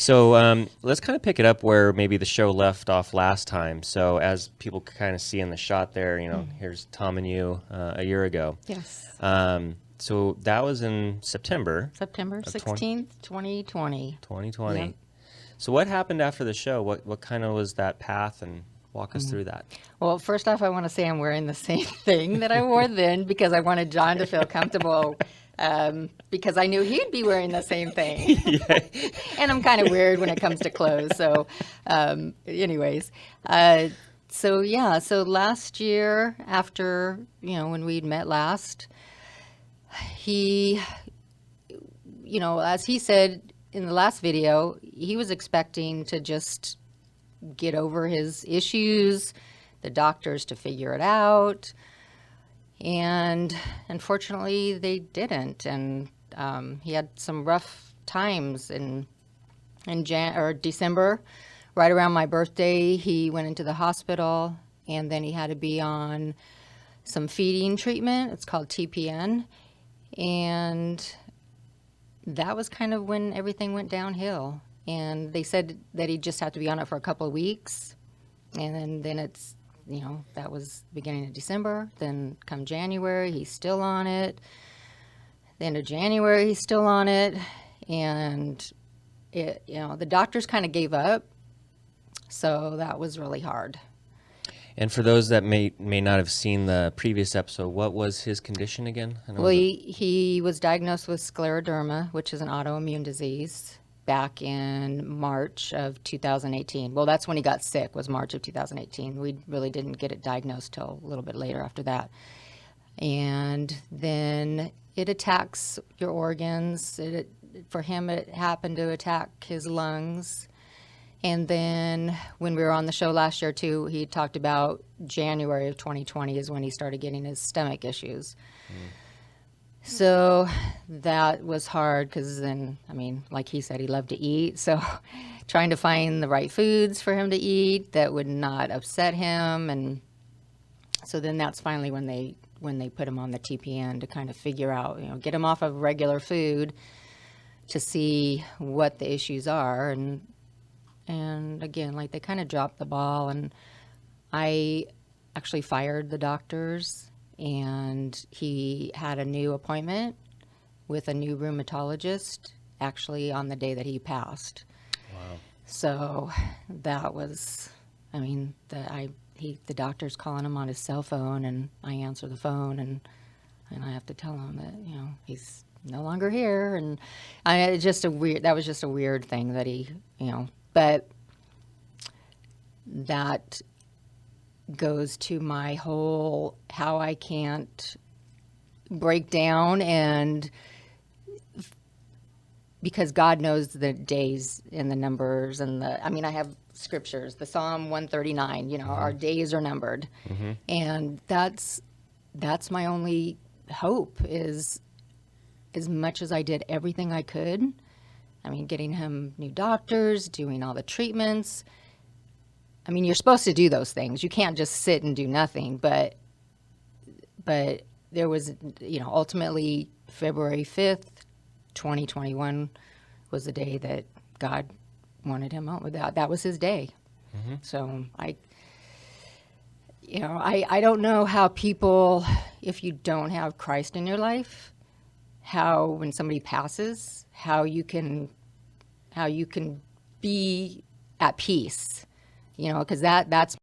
So let's kind of pick it up where maybe the show left off last time. So as people kind of see in the shot there, here's Tom and you a year ago. Yes. So that was in September September of 16th, 2020. 2020. Yeah. So what happened after the show? What kind of was that path, and walk us through that? Well, first off, I want to say I'm wearing the same thing that I wore then because I wanted John to feel comfortable because I knew he'd be wearing the same thing. And I'm kind of weird when it comes to clothes. So, anyways, so last year after, when we'd met last, he, as he said in the last video, he was expecting to just get over his issues, the doctors to figure it out. And unfortunately, they didn't. And he had some rough times in December. Right around my birthday, he went into the hospital, and then he had to be on some feeding treatment. It's called TPN. And that was kind of when everything went downhill. And they said that he'd just have to be on it for a couple of weeks. And then it's, that was beginning of December. Then come January, he's still on it. The end of January, he's still on it. And, the doctors kind of gave up. So that was really hard. And for those that may not have seen the previous episode, what was his condition again? Well, he was diagnosed with scleroderma, which is an autoimmune disease, back in March of 2018. Well, that's when he got sick, was March of 2018. We really didn't get it diagnosed till a little bit later after that. And then it attacks your organs. For him, it happened to attack his lungs. And then when we were on the show last year, too, he talked about January of 2020 is when he started getting his stomach issues. So that was hard because then, like he said, he loved to eat. So trying to find the right foods for him to eat that would not upset him. And so then that's finally when they put him on the TPN to kind of figure out, get him off of regular food to see what the issues are. And again, like, they kind of dropped the ball, and I actually fired the doctors, and he had a new appointment with a new rheumatologist actually on the day that he passed. Wow. So that was, the doctor's calling him on his cell phone, and I answer the phone, and I have to tell him that, he's no longer here. And that was just a weird thing that he, but that goes to my whole how I can't break down, and because God knows the days and the numbers and I have scriptures, the Psalm 139, our days are numbered. And that's my only hope is, as much as I did everything I could, getting him new doctors, doing all the treatments. You're supposed to do those things. You can't just sit and do nothing. But there was, ultimately February 5th, 2021 was the day that God wanted him home. That was his day. So I don't know how people, if you don't have Christ in your life, how when somebody passes, how you can be at peace, because that's